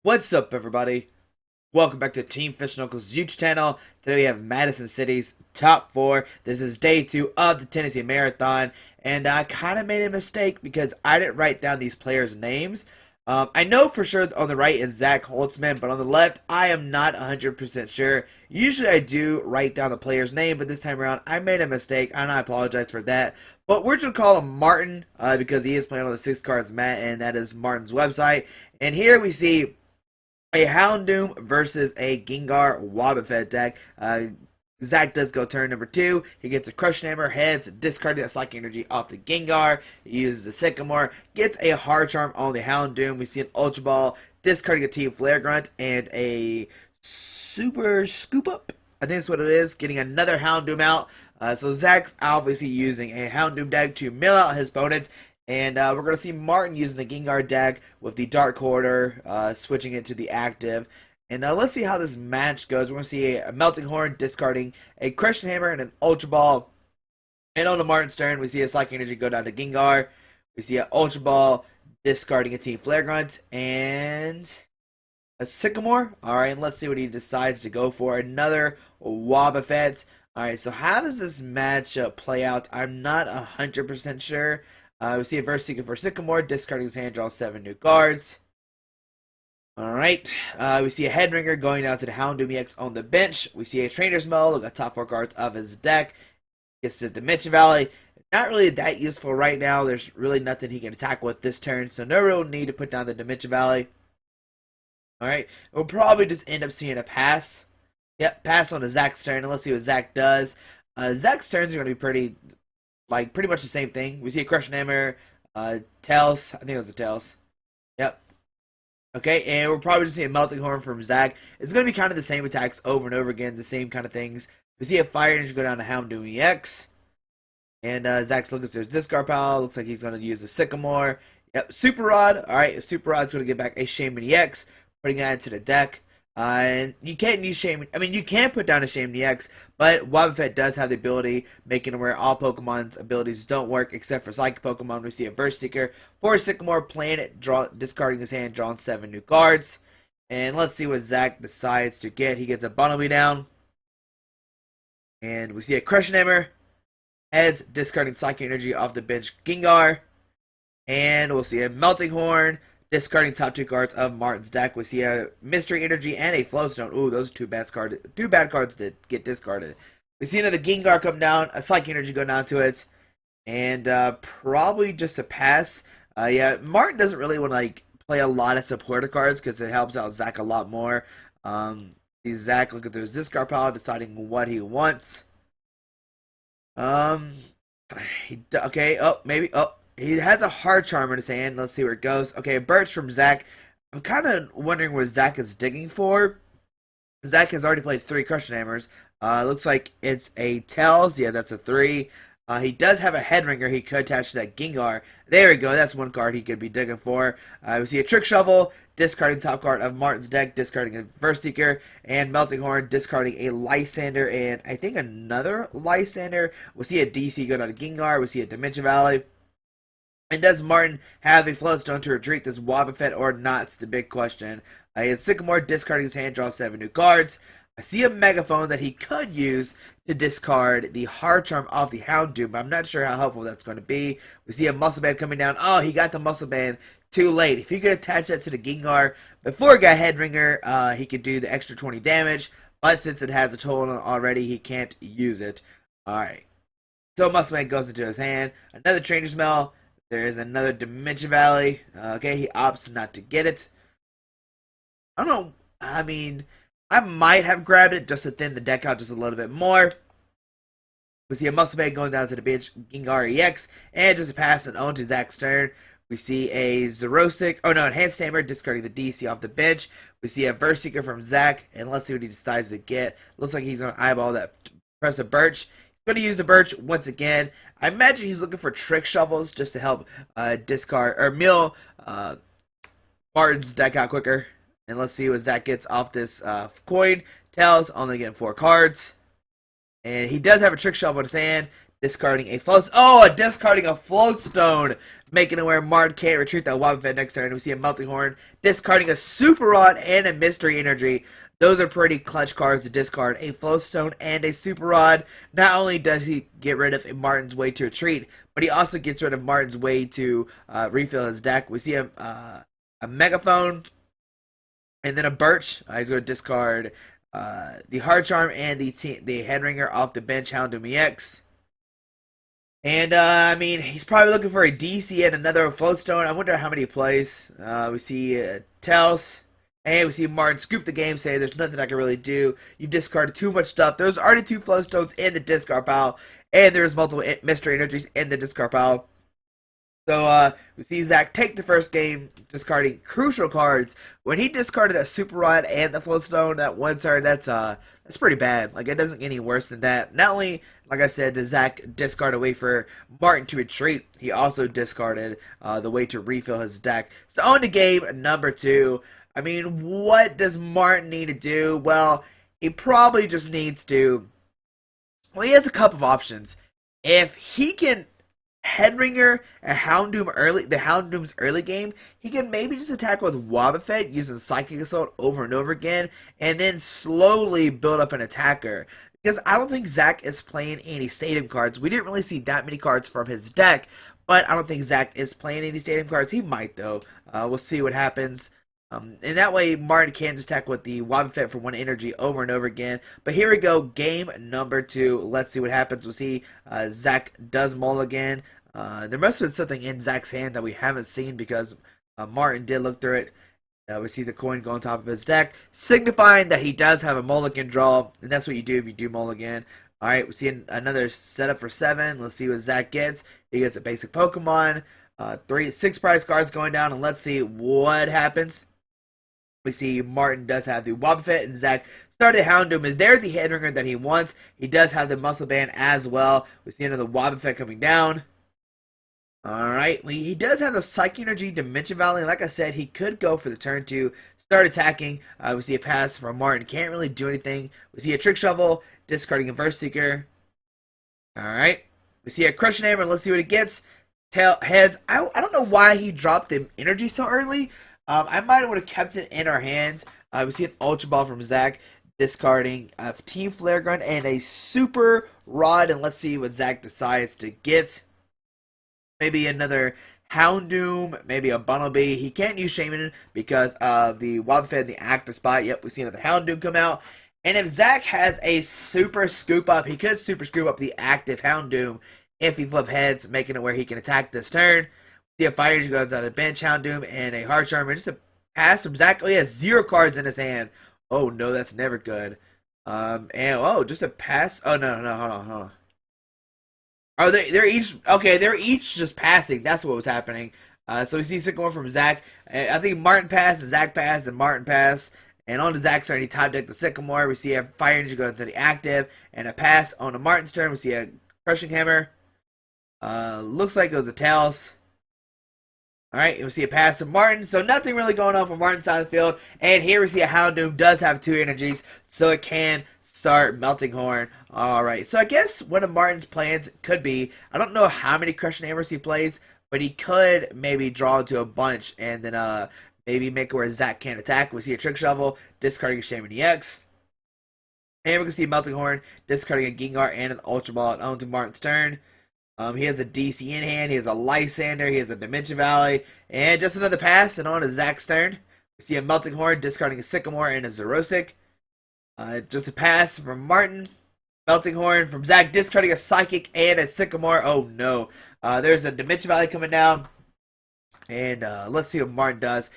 What's up, everybody? Welcome back to Team Fish and Uncle's YouTube channel. Today we have Madison City's top 4. This is day 2 of the Tennessee Marathon, and I kind of made a mistake because I didn't write down these players' names. I know for sure on the right is Zach Holtzman, but on the left, I am not 100% sure. Usually I do write down the player's name, but this time around, I made a mistake, and I apologize for that. But we're just going to call him Martin because he is playing on the 6 cards mat, and that is Martin's website. And here we see a Houndoom versus a Gengar Wobbuffet deck. Zach does go turn number 2. He gets a Crush Hammer, heads, discarding that Psychic Energy off the Gengar. He uses a Sycamore, gets a Hard Charm on the Houndoom. We see an Ultra Ball, discarding a Team Flare Grunt, and a Super Scoop Up. I think that's what it is. Getting another Houndoom out. So Zach's obviously using a Houndoom deck to mill out his opponents. And we're going to see Martin using the Gengar deck with the Dark Quarter, switching it to the active. And let's see how this match goes. We're going to see a Melting Horn discarding a Crushing Hammer and an Ultra Ball. And on the Martin's turn, we see a Psychic Energy go down to Gengar. We see an Ultra Ball discarding a Team Flare Grunt and a Sycamore. Alright, and let's see what he decides to go for. Another Wobbuffet. Alright, so how does this matchup play out? I'm not 100% sure. We see a Verse Seeker for Sycamore, discarding his hand, draws 7 new cards. Alright, we see a Headringer going down to the Houndoom EX on the bench. We see a Trainer's Mail, look at top 4 cards of his deck. Gets to Dimension Valley. Not really that useful right now. There's really nothing he can attack with this turn, so no real need to put down the Dimension Valley. Alright, we'll probably just end up seeing a pass. Yep, pass on to Zach's turn, and let's see what Zach does. Zach's turns are going to be pretty much the same thing. We see a Crushing Hammer, Tails. I think it was a Tails. Yep. Okay, and we're probably just seeing a Melting Horn from Zach. It's going to be kind of the same attacks over and over again, the same kind of things. We see a Fire Energy go down to Houndoom EX. And Zach's looking through his discard pile. Looks like he's going to use a Sycamore. Yep, Super Rod. Alright, Super Rod's going to get back a Shaman EX, putting that into the deck. And you can't use Shaman. I mean, you can put down a Shaman EX, but Wobbuffet does have the ability, making it where all Pokemon's abilities don't work except for Psychic Pokemon. We see a Verse Seeker for Sycamore, playing it, discarding his hand, drawing 7 new cards. And let's see what Zach decides to get. He gets a Bonnelby down. And we see a Crushing Hammer, heads, discarding Psychic Energy off the bench, Gengar. And we'll see a Melting Horn, discarding top 2 cards of Martin's deck. We see a Mystery Energy and a Flowstone. Ooh, those are two bad cards that get discarded. We see another Gengar come down, a Psychic Energy go down to it, and probably just a pass. Yeah, Martin doesn't really want to play a lot of supporter cards because it helps out Zach a lot more. See Zach look at his discard pile, deciding what he wants. Okay. He has a Hard Charm in his hand. Let's see where it goes. Okay, a Birch from Zach. I'm kind of wondering where Zach is digging for. Zach has already played 3 Crushing Hammers. Looks like it's a Tails. Yeah, that's a 3. He does have a Headringer he could attach to that Gengar. There we go. That's one card he could be digging for. We see a Trick Shovel, discarding top card of Martin's deck, discarding a Verse Seeker, and Melting Horn, discarding a Lysander, and I think another Lysander. We see a DC go down to Gengar. We see a Dimension Valley. And does Martin have a Floatstone to retreat this Wobbuffet or not? It's the big question. He has Sycamore, discarding his hand, draws 7 new cards. I see a Megaphone that he could use to discard the Hard Charm off the Houndoom, but I'm not sure how helpful that's going to be. We see a Muscle Band coming down. Oh, he got the Muscle Band too late. If he could attach that to the Gengar before he got Headringer, he could do the extra 20 damage, but since it has a total already, he can't use it. Alright. So Muscle Band goes into his hand. Another Trainer's Mail. There is another Dimension Valley. Okay, he opts not to get it. I don't know. I mean, I might have grabbed it just to thin the deck out just a little bit more. We see a Muscle Bag going down to the bench, Gengar EX, and just a pass and on to Zach's turn. We see a Xerosic, Enhanced Hammer, discarding the DC off the bench. We see a Verse Seeker from Zach, and let's see what he decides to get. Looks like he's going to eyeball that Press of Birch. Going to use the Birch once again. I imagine he's looking for Trick Shovels just to help discard or mill Martin's deck out quicker. And let's see what Zach gets off this coin. Tails only getting 4 cards. And he does have a Trick Shovel in his hand. Discarding a float. Oh, discarding a Floatstone. making it where Martin can't retreat that Wobbuffet next turn. We see a Melting Horn discarding a Super Rod and a Mystery Energy. Those are pretty clutch cards to discard. A Flowstone and a Super Rod. Not only does he get rid of Martin's way to retreat, but he also gets rid of Martin's way to refill his deck. We see a Megaphone and then a Birch. He's going to discard the Hard Charm and the Headringer off the bench, Houndoom EX. And, I mean, he's probably looking for a DC and another Floatstone. I wonder how many he plays. We see Tails. And we see Martin scoop the game, say there's nothing I can really do. You've discarded too much stuff. There's already 2 Floatstones in the discard pile. And there's multiple Mystery Energies in the discard pile. So, we see Zach take the first game, discarding crucial cards. When he discarded that Super Rod and the Floatstone that one turn, that's pretty bad. Like, it doesn't get any worse than that. Not only, like I said, does Zach discard a way for Martin to retreat, he also discarded the way to refill his deck. So, on to game number 2. I mean, what does Martin need to do? Well, he probably just needs to... Well, he has a couple of options. If he can Headringer a Houndoom early, the Houndoom's early game, he can maybe just attack with Wobbuffet using Psychic Assault over and over again, and then slowly build up an attacker. Because I don't think Zach is playing any Stadium cards. We didn't really see that many cards from his deck, but I don't think Zach is playing any Stadium cards. He might, though. We'll see what happens. And that way, Martin can just attack with the Wobbuffet for 1 energy over and over again. But here we go, game number 2. Let's see what happens. We'll see Zach does mulligan. There must have been something in Zach's hand that we haven't seen because Martin did look through it. We see the coin go on top of his deck, signifying that he does have a mulligan draw. And that's what you do if you do mulligan. Alright, we see another setup for 7. Let's see what Zach gets. He gets a basic Pokemon. 6 prize cards going down, and let's see what happens. We see Martin does have the Wobbuffet, and Zach started the Houndoom. Is there the Headringer that he wants? He does have the Muscle Band as well. We see another Wobbuffet coming down. Alright, he does have the Psychic Energy Dimension Valley. Like I said, he could go for the turn 2, start attacking. We see a pass from Martin. Can't really do anything. We see a Trick Shovel, discarding a Verse Seeker. Alright, we see a Crushing Hammer. Let's see what it gets. Heads. I don't know why he dropped the energy so early. I might have would have kept it in our hands. We see an Ultra Ball from Zach, discarding a Team Flare Gun and a Super Rod. And let's see what Zach decides to get. Maybe another Houndoom, maybe a Bumblebee. He can't use Shaman because of the Wobbuffet in the active spot. Yep, we see another Houndoom come out. And if Zach has a Super Scoop Up, he could Super Scoop Up the active Houndoom if he flip heads, making it where he can attack this turn. See a Fire Energy goes out of the bench, Houndoom, and a Hard Charmer. Just a pass from Zach. Oh, he has 0 cards in his hand. Oh, no, that's never good. Just a pass. Oh, no, hold on. Oh, they're each, okay, they're each just passing. That's what was happening. So we see Sycamore from Zach. I think Martin passed, and Zach passed, and Martin passed. And on to Zach's turn, he top decked the Sycamore. We see a Fire Energy go into the active, and a pass on to Martin's turn. We see a Crushing Hammer. Looks like it was a Tails. Alright, we see a pass from Martin, so nothing really going on from Martin's side of the field. And here we see a Houndoom does have 2 energies, so it can start Melting Horn. Alright, so I guess one of Martin's plans could be, I don't know how many Crushing Hammers he plays, but he could maybe draw into a bunch, and then maybe make it where Zach can't attack. We see a Trick Shovel, discarding a Shaman EX. And we can see a Melting Horn, discarding a Gengar and an Ultra Ball onto Martin's turn. He has a DC in hand, he has a Lysander, he has a Dimension Valley, and just another pass, and on to Zach's turn. We see a Melting Horn, discarding a Sycamore and a Zerosic. Just a pass from Martin. Melting Horn from Zach, discarding a Psychic and a Sycamore. Oh no. There's a Dimension Valley coming down. And let's see what Martin does.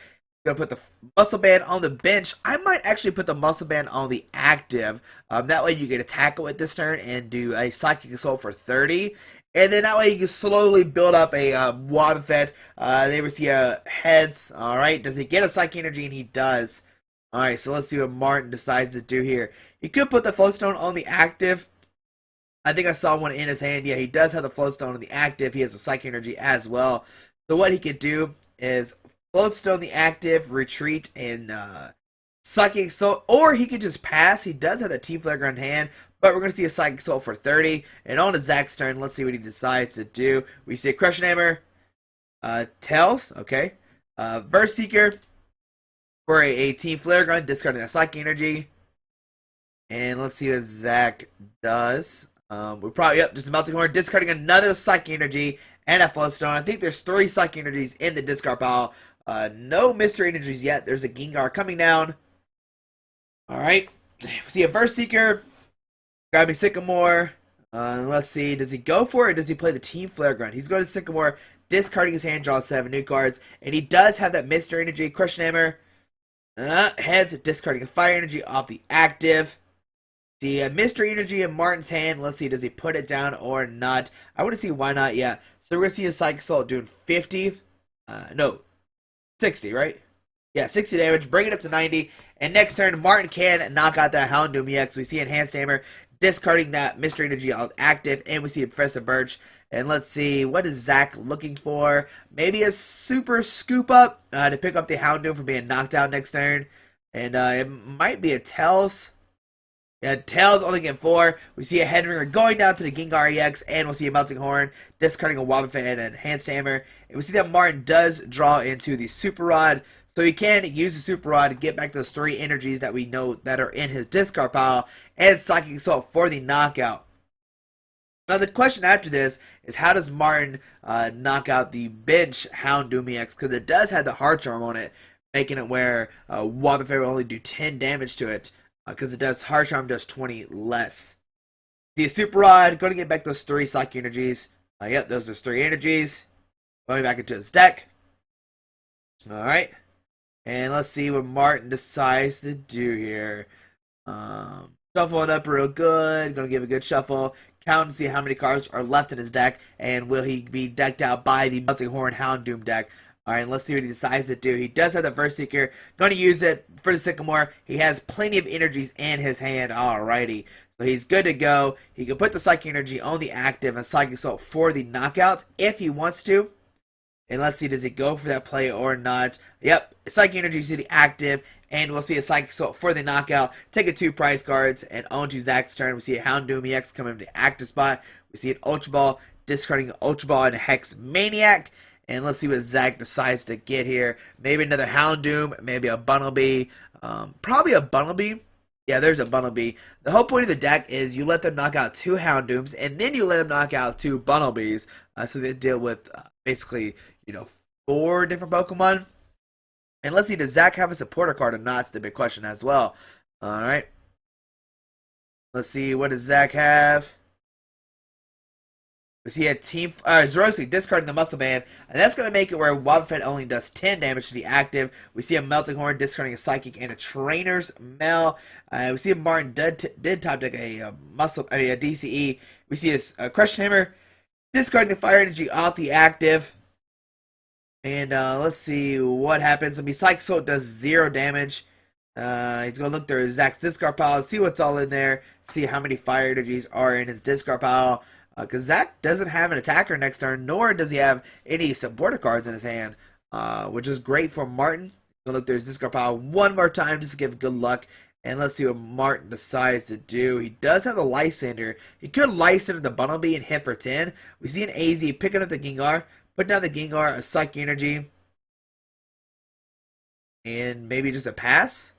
Gonna put the Muscle Band on the bench. I might actually put the Muscle Band on the active. That way you can attack it with this turn and do a Psychic Assault for 30. And then that way you can slowly build up a Wobbuffet. There we see a Heads. Alright, does he get a Psychic Energy? And he does. Alright, so let's see what Martin decides to do here. He could put the Floatstone on the active. I think I saw one in his hand. Yeah, he does have the Floatstone on the active. He has a Psychic Energy as well. So what he could do is Floatstone the active, retreat, and Psychic Assault. Or he could just pass. He does have the Team Flare Gun in hand. But we're going to see a Psychic Assault for 30. And on to Zach's turn. Let's see what he decides to do. We see a Crushing Hammer. Tails, okay. Verse Seeker for a Team Flare Gun, discarding that Psychic Energy. And let's see what Zach does. We're probably, yep, just a Melting Horn, discarding another Psychic Energy and a Floatstone. I think there's 3 Psychic Energies in the discard pile. No Mystery Energies yet. There's a Gengar coming down. Alright. We see a Verse Seeker. Grabbing Sycamore. Let's see. Does he go for it or does he play the Team Flare Gun? He's going to Sycamore, discarding his hand, draws 7 new cards. And he does have that Mystery Energy. Crushing Hammer. Heads, discarding a Fire Energy off the active. The Mystery Energy in Martin's hand. Let's see, does he put it down or not? I want to see why not. Yeah. So we're going to see a Psychic Assault doing 50. No, 60, right? Yeah, 60 damage. Bring it up to 90. And next turn, Martin can knock out that Houndoom EX. We see Enhanced Hammer, discarding that Mystery Energy active. And we see Professor Birch. And let's see, what is Zach looking for? Maybe a Super Scoop Up to pick up the Houndoom for being knocked out next turn. And it might be a Tails. Yeah, Tails only get 4. We see a Headringer going down to the Gengar EX, and we'll see a Melting Horn, discarding a Wobbuffet and an Enhanced Hammer. And we see that Martin does draw into the Super Rod, so he can use the Super Rod to get back those 3 energies that we know that are in his discard pile, and Psychic Assault for the knockout. Now the question after this is, how does Martin knock out the bench Houndoom EX, because it does have the Heart Charm on it, making it where Wobbuffet will only do 10 damage to it. Because it does, Heart Charm does 20 less. See a Super Rod, going to get back those 3 Psychic Energies. Yep, those are 3 energies. Going back into his deck. Alright. And let's see what Martin decides to do here. Shuffle it up real good. Going to give a good shuffle. Count and see how many cards are left in his deck. And will he be decked out by the Melting Horn Houndoom deck? Alright, let's see what he decides to do. He does have the Verse Seeker. Going to use it for the Sycamore. He has plenty of energies in his hand. Alrighty. So he's good to go. He can put the Psychic Energy on the active and Psychic Assault for the knockout if he wants to. And let's see, does he go for that play or not? Yep, Psychic Energy to the active. And we'll see a Psychic Assault for the knockout. Take a 2 prize cards. And on to Zach's turn. We see a Houndoom EX coming to the active spot. We see an Ultra Ball, discarding an Ultra Ball and a Hex Maniac. And let's see what Zach decides to get here. Maybe another Houndoom, maybe a Bunnelby. Probably a Bunnelby. Yeah, there's a Bunnelby. The whole point of the deck is you let them knock out 2 Houndooms, and then you let them knock out 2 Bunnelbys. So they deal with basically, 4 different Pokemon. And let's see, does Zach have a supporter card or not? It's the big question as well. Alright. Let's see, what does Zach have? We see a Team Zoroark discarding the Muscle Band, and that's going to make it where Wobbuffet only does 10 damage to the active. We see a Melting Horn discarding a Psychic and a Trainer's Mail. We see a Martin did top deck a DCE. We see a Crushing Hammer discarding the Fire Energy off the active. And let's see what happens. I mean, Psychic Assault does 0 damage. He's going to look through Zach's discard pile, see what's all in there, see how many Fire Energies are in his discard pile. Because Zach doesn't have an attacker next turn, nor does he have any supporter cards in his hand, which is great for Martin. He's going to look through his discard pile one more time just to give good luck. And let's see what Martin decides to do. He does have the Lysander. He could Lysander the Bunnelby and hit for 10. We see an AZ picking up the Gengar, put down the Gengar, a Psychic Energy, and maybe just a pass.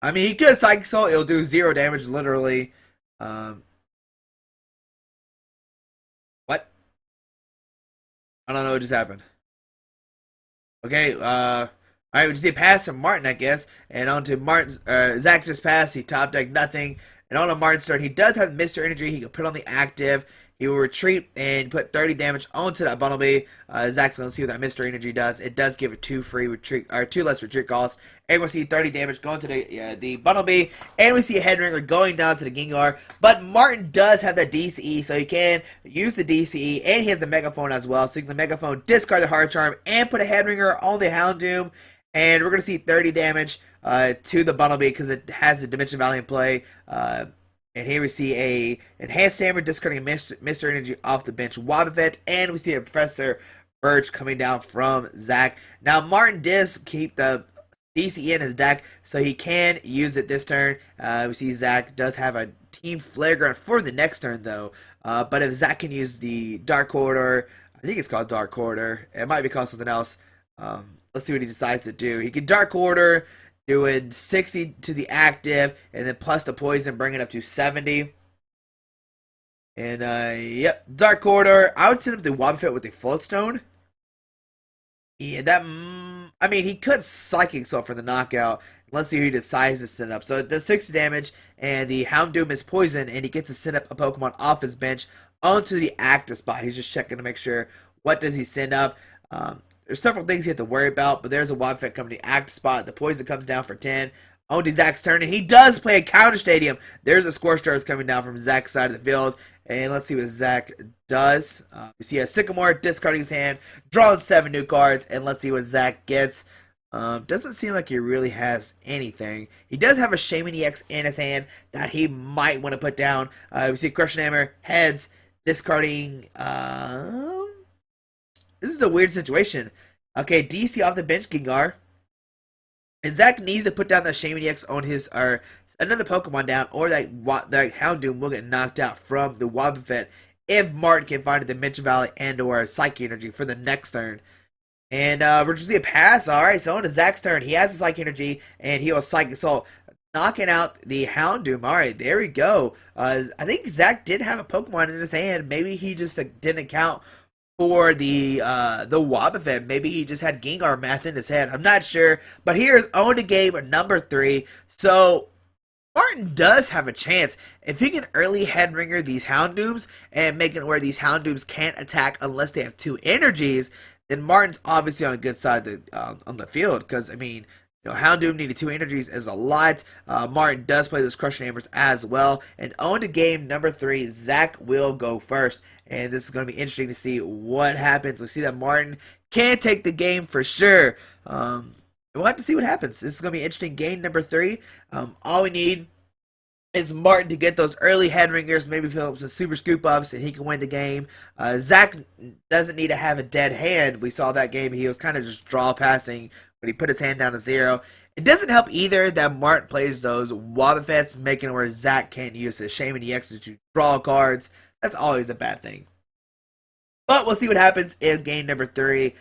I mean, he could Psychic Assault. It'll do 0 damage, literally. What? I don't know what just happened. Okay, alright, we just see a pass from Martin, I guess. And on to Martin's, Zach just passed. He top decked nothing. And on to Martin's turn, he does have Mr. Energy. He can put on the active. He will retreat and put 30 damage onto that Bunnelby. Zach's going to see what that Mr. Energy does. It does give it 2 free retreat, or 2 less retreat costs. And we'll see 30 damage going to the Bunnelby. And we see a Headringer going down to the Gengar. But Martin does have that DCE, so he can use the DCE. And he has the Megaphone as well. So you can the Megaphone, discard the Heart Charm, and put a Headringer on the Houndoom. And we're going to see 30 damage to the Bunnelby because it has the Dimension Valiant play. And here we see a Enhanced Hammer discarding Mr. Energy off the bench Wobbuffet. And we see a Professor Birch coming down from Zach. Now, Martin does keep the DCE in his deck, so he can use it this turn. We see Zach does have a Team Flare Gun for the next turn, though. But if Zach can use the Dark Corridor, I I think it's called Dark Order. It might be called something else. Let's see what he decides to do. He can Dark Order, doing 60 to the active, and then plus the poison, bring it up to 70. And, yep, Dark Order. I would send him to Wobbuffet with a Floatstone. Yeah, I mean, he could Psychic Soul for the knockout. Let's see who he decides to send up. So it does 60 damage, and the Houndoom is poisoned, and he gets to send up a Pokemon off his bench onto the active spot. He's just checking to make sure what does he send up. There's several things you have to worry about, but there's a Wobbuffet coming to the active spot. The poison comes down for 10. On to Zach's turn, and he does play a counter stadium. There's a Scorched Earth coming down from Zach's side of the field. And let's see what Zach does. We see a Sycamore discarding his hand, drawing 7 new cards, and let's see what Zach gets. Doesn't seem like he really has anything. He does have a Shaman EX in his hand that he might want to put down. We see Crushing Hammer, heads, discarding. This is a weird situation. Okay, DC off the bench, Gengar. And Zach needs to put down that Shaman EX on his, or another Pokemon down, or that Houndoom will get knocked out from the Wobbuffet if Martin can find a Dimension Valley and or Psychic Energy for the next turn. And we're just see a pass. Alright, so on to Zach's turn. He has a Psychic Energy, and he will Psychic Assault, knocking out the Houndoom. Alright, there we go. I think Zach did have a Pokemon in his hand. Maybe he just didn't account for the Wobbuffet. Maybe he just had Gengar math in his head. I'm not sure. But here's on to game number 3. So Martin does have a chance. If he can early head ringer these Houndooms and make it where these Houndooms can't attack unless they have 2 energies, then Martin's obviously on a good side of the, on the field. Because, I mean, you know, Houndoom needed 2 energies is a lot. Martin does play those Crushing Hammers as well. And on to game number 3, Zach will go first. And this is going to be interesting to see what happens. We see that Martin can take the game for sure. We'll have to see what happens. This is going to be an interesting game number 3. All we need is Martin to get those early head ringers, maybe fill up some super scoop ups, and he can win the game. Zach doesn't need to have a dead hand. We saw that game. He was kind of just draw passing, but he put his hand down to 0. It doesn't help either that Martin plays those Wobbuffets, making it where Zach can't use his Shaman EX to draw cards. That's always a bad thing. But we'll see what happens in game number 3.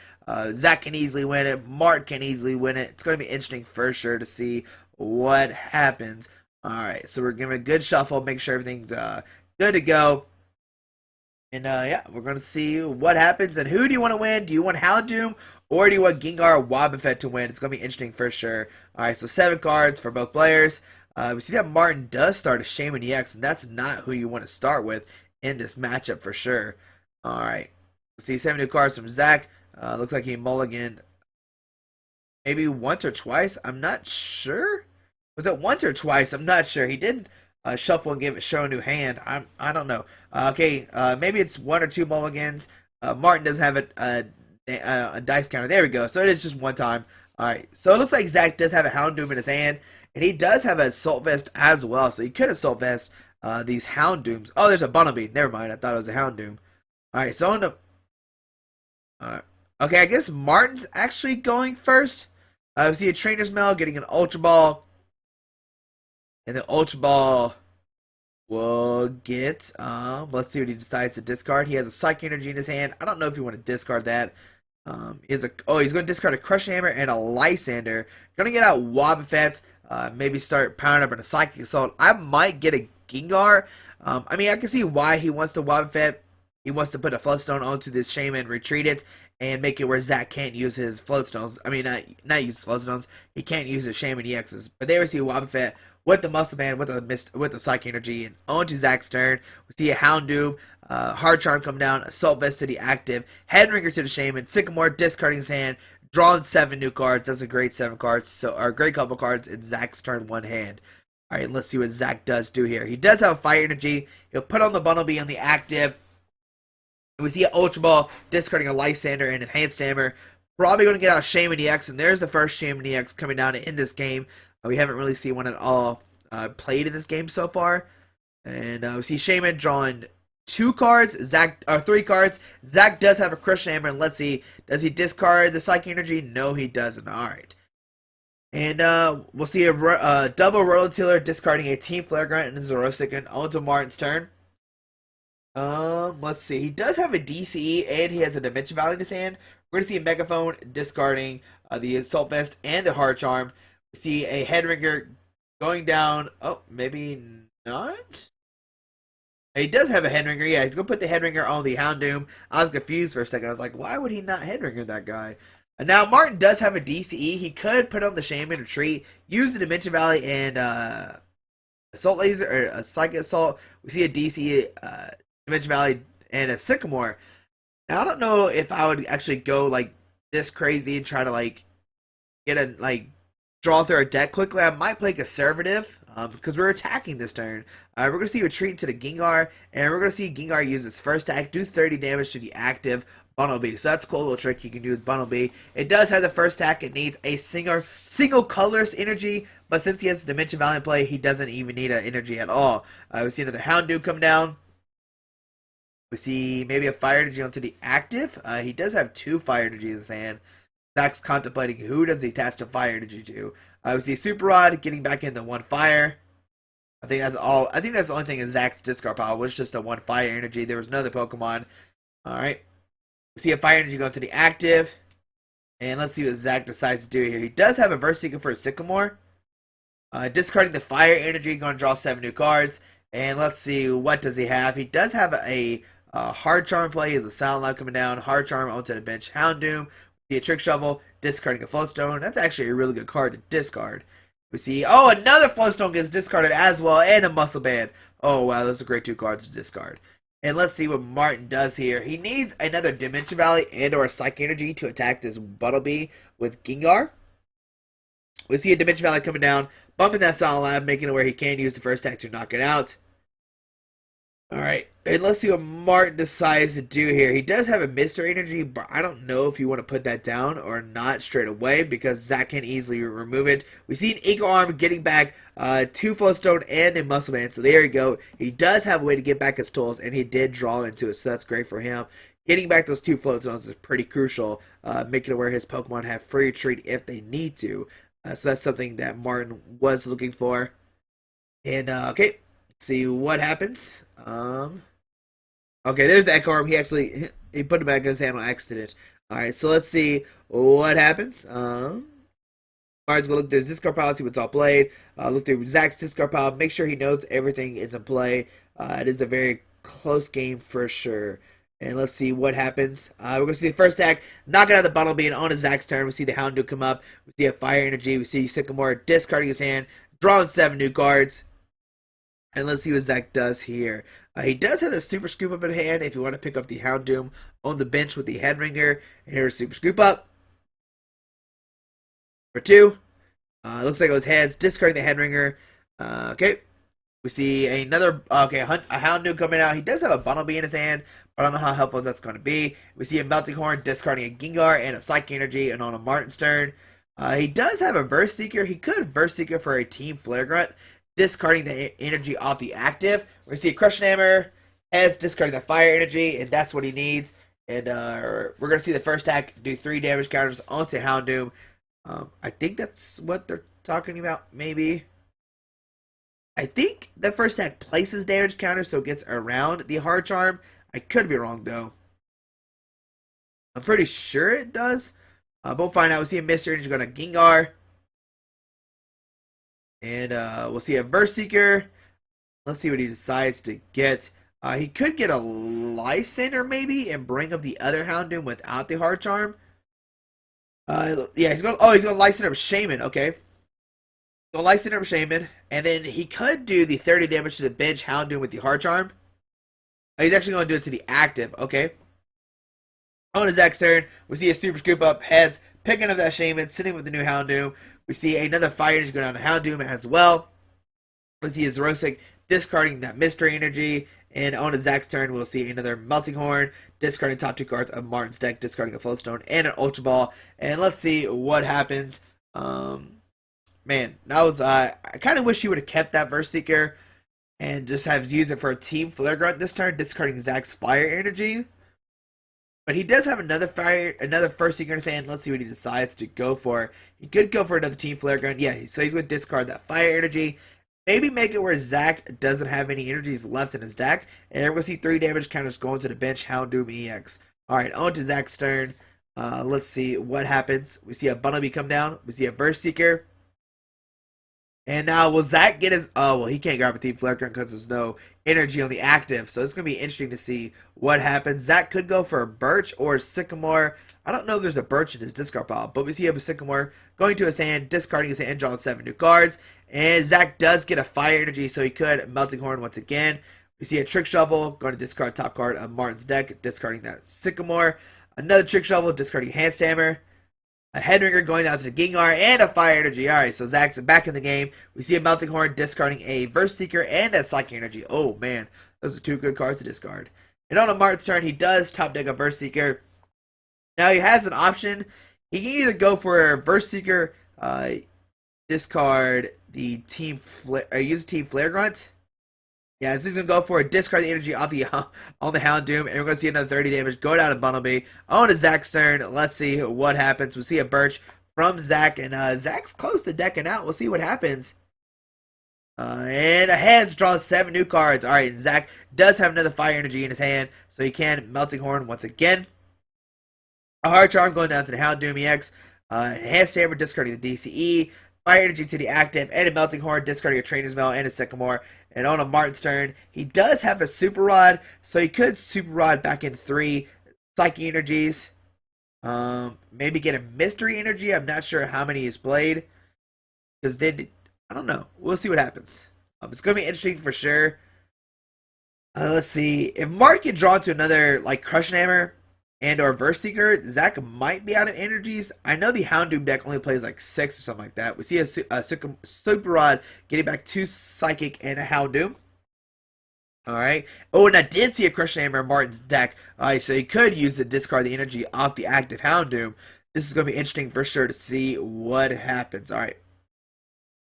Zach can easily win it. Martin can easily win it. It's going to be interesting for sure to see what happens. Alright, so we're giving a good shuffle. Make sure everything's good to go. And yeah, we're going to see what happens. And who do you want to win? Do you want Houndoom or do you want Gengar or Wobbuffet to win? It's going to be interesting for sure. Alright, so 7 cards for both players. We see that Martin does start a Shaman EX, and that's not who you want to start with in this matchup for sure. Alright, see 7 new cards from Zach. Looks like he mulliganed maybe once or twice. I'm not sure. Was it once or twice? I'm not sure. He did shuffle and give it show a new hand. I don't know. Okay, maybe it's 1 or 2 mulligans. Martin doesn't have a dice counter. There we go. So it is just 1 time. Alright, so it looks like Zach does have a Houndoom in his hand. And he does have a Assault Vest as well. So he could Assault Vest these Houndooms. Oh, there's a Bunnelby. Never mind. I thought it was a Houndoom. Alright, so on to... okay, I guess Martin's actually going first. We see a Trainer's Mail getting an Ultra Ball. And the Ultra Ball will get... let's see what he decides to discard. He has a Psychic Energy in his hand. I don't know if you want to discard that. He's going to discard a Crushing Hammer and a Lysander. Going to get out Wobbuffet. Maybe start pounding up in a Psychic Assault. I might get a Gengar. I mean, I can see why he wants to Wobbuffet. He wants to put a Floatstone onto this Shaman, retreat it, and make it where Zach can't use his Floatstones. I mean, not use his Floatstones. He can't use his Shaman EXs. But there we see Wobbuffet with the Muscle Band, with the Psychic Energy, and onto Zach's turn. We see a Houndoom, Hard Charm come down, Assault Vest to the active, Headringer to the Shaman, Sycamore discarding his hand, drawing 7 new cards. That's a great 7 cards. So, or a great couple cards in Zach's turn, 1 hand. Alright, let's see what Zach does do here. He does have a Fire Energy. He'll put on the Bunnelby on the active. We see an Ultra Ball discarding a Lysander and Enhanced Hammer. Probably going to get out Shaman EX, and there's the first Shaman EX coming down in this game. We haven't really seen one at all played in this game so far. And we see Shaman drawing 2 cards, Zach, or 3 cards. Zach does have a Crush Hammer, and let's see, does he discard the Psychic Energy? No, he doesn't. Alright. And we'll see a double Roller Tiller discarding a Team Flare Grunt and Zoroark onto Martin's turn. Let's see. He does have a DCE and he has a Dimension Valley in his hand. We're gonna see a Megaphone discarding the Assault Vest and the Hard Charm. We see a Headringer going down. Oh, maybe not. He does have a Headringer. Yeah, he's gonna put the Headringer on the Houndoom. I was confused for a second. I was like, why would he not Headringer that guy? Now Martin does have a DCE. He could put on the Shaman Retreat, use the Dimension Valley and Assault Laser or a Psychic Assault. We see a DC Dimension Valley and a Sycamore. Now I don't know if I would actually go like this crazy and try to like get a like draw through our deck quickly. I might play conservative because we're attacking this turn. We're gonna see retreat to the Gengar, and we're gonna see Gengar use its first attack, do 30 damage to the active Bumblebee. So that's a cool little trick you can do with Bumblebee. It does have the first attack. It needs a single colorless energy, but since he has a Dimension Valley in play, he doesn't even need an energy at all. We see another Houndoom come down. We see maybe a fire energy onto the active. He does have 2 fire energies in his hand. Zach's contemplating who does he attach the fire energy to. We see Super Rod getting back into 1 fire. I think that's all. I think that's the only thing in Zach's discard pile was just a 1 fire energy. There was no other Pokemon. All right. We see a fire energy go to the active. And let's see what Zach decides to do here. He does have a Verse Seeker for a Sycamore. Discarding the fire energy, going to draw 7 new cards. And let's see, what does he have? He does have a Hard Charm play. He has a Silent Life coming down. Hard Charm onto the bench. Houndoom. We see a Trick Shovel. Discarding a Floatstone. That's actually a really good card to discard. We see, oh, another Floatstone gets discarded as well. And a Muscle Band. Oh, wow, those are great 2 cards to discard. And let's see what Martin does here. He needs another Dimension Valley and or a Psychic Energy to attack this Bumblebee with Gengar. We see a Dimension Valley coming down, bumping that Silent Lab, making it where he can use the first attack to knock it out. Alright, and let's see what Martin decides to do here. He does have a Mystery Energy, but I don't know if you want to put that down or not straight away because Zach can easily remove it. We see an Eagle Arm getting back 2 Floatstone and a Muscle Band, so there you go. He does have a way to get back his tools, and he did draw into it, so that's great for him. Getting back those 2 Floatstones is pretty crucial, making it where his Pokemon have free retreat if they need to. So that's something that Martin was looking for. And, okay, let's see what happens. Okay, there's the Echo Arm. He put it back in his hand on accident. Alright, so let's see what happens. Martin's gonna look through his discard pile, see what's all played. Look through Zach's discard pile, make sure he knows everything is in play. It is a very close game for sure. And let's see what happens. We're going to see the first attack, knocking out the Bumblebee, and on his Zach's turn, we see the Houndoom come up. We see a Fire Energy. We see Sycamore discarding his hand, drawing 7 new cards. And let's see what Zach does here. He does have a Super Scoop Up in hand if you want to pick up the Houndoom on the bench with the Headringer. And here's Super Scoop Up. For 2. Looks like it was heads, discarding the Headringer. Okay. We see another, a Houndoom coming out. He does have a Bumblebee in his hand, but I don't know how helpful that's going to be. We see a Melting Horn discarding a Gengar and a Psychic Energy, and on a Martin's turn. He does have a Verse Seeker. He could Verse Seeker for a Team Flare Grunt, discarding the energy off the active. We see a Crushing Hammer, heads, discarding the Fire Energy, and that's what he needs. And we're going to see the first attack do 3 damage counters onto Houndoom. I think that's what they're talking about, maybe. I think the first attack places damage counter so it gets around the Hard Charm. I could be wrong, though. I'm pretty sure it does. But we'll find out. We'll see a Mystery Energy going to Gengar. And we'll see a Verse Seeker. Let's see what he decides to get. He could get a Lysander, maybe, and bring up the other Houndoom without the Hard Charm. Yeah, he's going to Lysander up Shaman. Okay. So Lysander up Shaman, and then he could do the 30 damage to the bench Houndoom with the Hard Charm. He's actually going to do it to the active. Okay. On his Zach's turn, we see a Super Scoop Up, heads, picking up that Shaman, sitting with the new Houndoom. We see another Fire Energy go down to Houndoom as well. We see his Rosic discarding that Mystery Energy, and on his Zach's turn, we'll see another Melting Horn, discarding top 2 cards of Martin's deck, discarding a Floatstone and an Ultra Ball. And let's see what happens. Man, that was, I kind of wish he would have kept that Verse Seeker and just have used it for a Team Flare Grunt this turn, discarding Zach's Fire Energy. But he does have another First Seeker in his hand. Let's see what he decides to go for. He could go for another Team Flare Grunt. Yeah, so he's going to discard that Fire Energy. Maybe make it where Zach doesn't have any energies left in his deck, and we're going to see 3 damage counters going to the bench, Houndoom EX. Alright, on to Zach's turn. Let's see what happens. We see a Bunnelby come down. We see a Verse Seeker. And now, will Zach get his... Oh, well, he can't grab a Team Flare Gun because there's no energy on the active. So it's going to be interesting to see what happens. Zach could go for a Birch or a Sycamore. I don't know if there's a Birch in his discard pile, but we see a Sycamore going to his hand, discarding his hand, drawing 7 new cards. And Zach does get a Fire Energy, so he could Melting Horn once again. We see a Trick Shovel, going to discard top card of Martin's deck, discarding that Sycamore. Another Trick Shovel, discarding Hand Stammer. A Headringer going down to the Gengar, and a Fire Energy. Alright, so Zach's back in the game. We see a Melting Horn discarding a Verse Seeker and a Psychic Energy. Oh, man. Those are 2 good cards to discard. And on a Martin's turn, he does top deck a Verse Seeker. Now, he has an option. He can either go for a Verse Seeker, discard the Team Flare, use Team Flare Grunt. Yeah, so he's going to go for a discard the energy off the on the Houndoom, and we're going to see another 30 damage go down to Bunnelby. On to Zach's turn. Let's see what happens. We'll see a Birch from Zach, and Zach's close to decking out. We'll see what happens. And a hands draws 7 new cards. Alright, and Zach does have another Fire Energy in his hand, so he can Melting Horn once again. A Hard Charm going down to the Houndoom EX. Hand Stammer discarding the DCE. Fire Energy to the active, and a Melting Horn, discarding a Trainer's Mail and a Sycamore. And on a Martin's turn, he does have a Super Rod, so he could Super Rod back in 3 Psychic Energies. Maybe get a Mystery Energy. I'm not sure how many he's played. Because I don't know. We'll see what happens. It's going to be interesting for sure. Let's see. If Mark get drawn to another, like, Crushing Hammer and or Verse Seeker, Zach might be out of energies. I know the Houndoom deck only plays like 6 or something like that. We see a Super Rod getting back 2 Psychic and a Houndoom. Alright. Oh, and I did see a Crushing Hammer in Martin's deck. Alright, so he could use to discard the energy off the active Houndoom. This is going to be interesting for sure to see what happens. Alright.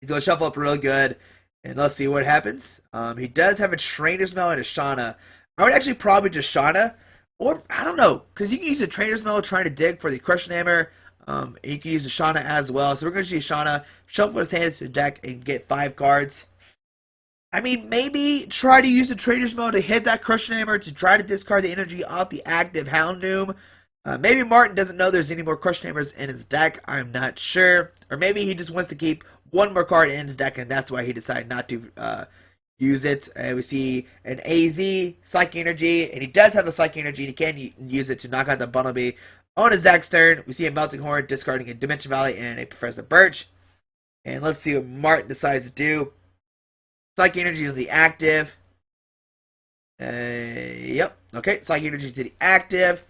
He's going to shuffle up real good. And let's see what happens. He does have a Trainer's Mail and a Shauna. I would actually probably just Shauna. Or, I don't know, because you can use a Trainer's Mail trying to dig for the Crushing Hammer. You can use the Shauna as well. So we're going to use Shauna, shuffle his hand into the deck, and get 5 cards. I mean, maybe try to use the Trainer's Mail to hit that Crushing Hammer to try to discard the energy off the active Houndoom. Maybe Martin doesn't know there's any more Crushing Hammers in his deck. I'm not sure. Or maybe he just wants to keep 1 more card in his deck, and that's why he decided not to use it. We see an AZ Psychic Energy, and he does have the Psychic Energy, and he can use it to knock out the Bunnelby. On his Zach's turn, we see a Melting Horn discarding a Dimension Valley and a Professor Birch. And let's see what Martin decides to do. Psychic Energy to the active. Yep. Okay, Psychic Energy to the active.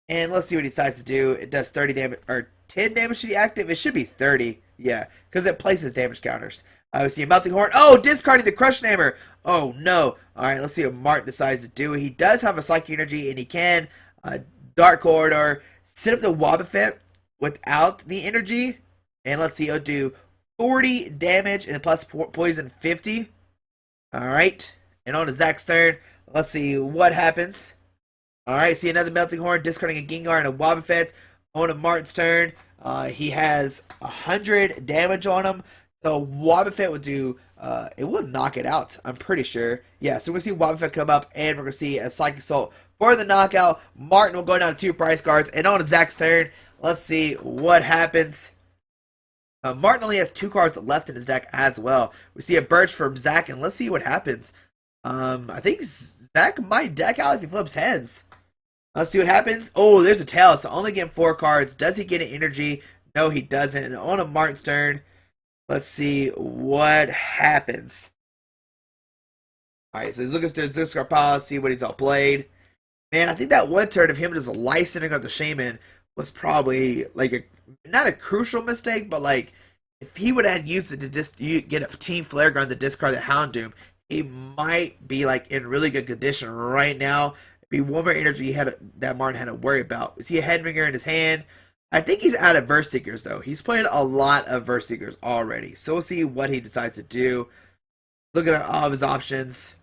And let's see what he decides to do. It does 30 damage, or 10 damage to the active. It should be 30. Yeah, because it places damage counters. We see a Melting Horn. Oh, discarding the Crushing Hammer. Oh, no. Alright, let's see what Martin decides to do. He does have a Psychic Energy, and he can Dark Corridor, set up the Wobbuffet without the energy. And let's see, he'll do 40 damage and plus poison 50. Alright, and on to Zach's turn. Let's see what happens. Alright, see another Melting Horn, discarding a Gengar and a Wobbuffet. On to Martin's turn. He has 100 damage on him. So Wobbuffet would do, it will knock it out, I'm pretty sure. Yeah, so we're going to see Wobbuffet come up, and we're going to see a Psychic Assault for the knockout. Martin will go down to 2 prize cards, and on to Zach's turn. Let's see what happens. Martin only has 2 cards left in his deck as well. We see a Birch from Zach, and let's see what happens. I think Zach might deck out if he flips heads. Let's see what happens. Oh, there's a tail. So only getting 4 cards. Does he get an energy? No, he doesn't. And on to Martin's turn. Let's see what happens. Alright, so he's looking through his discard pile, see what he's all played. Man, I think that one turn of him just licensing up the Shaman was probably like not a crucial mistake, but like if he would have used it to get a Team Flare Gun to discard the Houndoom, he might be like in really good condition right now. It'd be one more energy that Martin had to worry about. We see a Headringer in his hand. I think he's out of Verse Seekers, though. He's played a lot of Verse Seekers already. So we'll see what he decides to do. Looking at all of his options.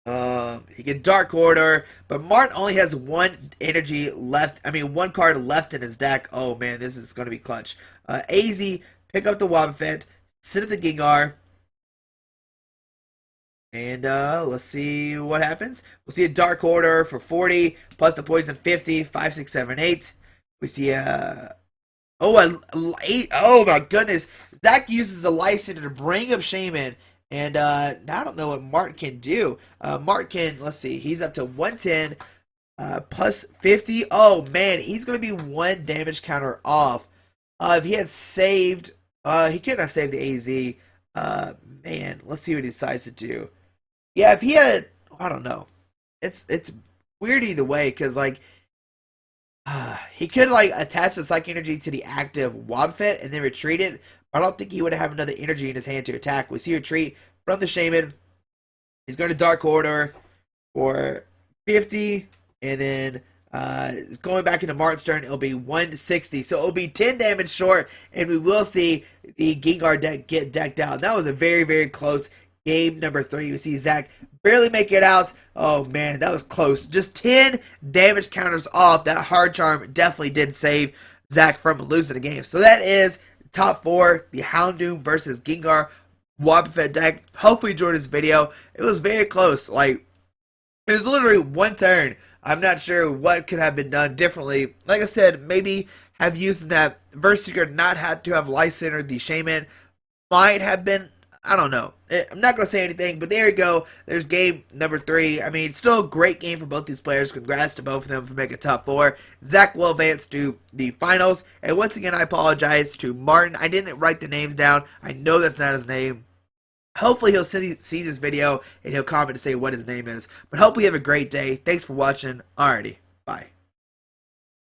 He can Dark Corridor, but Martin only has 1 energy left. I mean, 1 card left in his deck. Oh, man, this is going to be clutch. AZ, pick up the Wobbuffet, sit up the Gengar. And let's see what happens. We'll see a Dark Order for 40, plus the poison 50, 5, 6, 7, 8. We see a eight. Oh my goodness. Zach uses a Lysander to bring up Shaman. And I don't know what Mark can do. Mark can, let's see, he's up to 110, plus 50. Oh man, he's going to be 1 damage counter off. If he had saved, he couldn't have saved the AZ. Man, let's see what he decides to do. Yeah, if he had, I don't know. It's weird either way because like he could like attach the psychic energy to the active Wobbuffet and then retreat it. But I don't think he would have another energy in his hand to attack. We see retreat from the Shaman. He's going to Dark Order for 50, and then going back into Martin's turn, it'll be 160. So it'll be 10 damage short, and we will see the Gengar deck get decked out. That was a very, very close game number 3. You see Zach barely make it out. Oh man, that was close. Just 10 damage counters off. That hard charm definitely did save Zach from losing the game. So that is top 4, the Houndoom versus Gengar Wobbuffet deck. Hopefully you enjoyed this video. It was very close. Like, it was literally one turn. I'm not sure what could have been done differently. Like I said, maybe have used that Versiker, not had to have Lysander the Shaman. Might have been, I don't know. I'm not going to say anything, but there you go. There's game number 3. I mean, still a great game for both these players. Congrats to both of them for making top 4. Zach will advance to the finals. And once again, I apologize to Martin. I didn't write the names down. I know that's not his name. Hopefully he'll see this video and he'll comment to say what his name is. But hopefully you have a great day. Thanks for watching. Alrighty. Bye.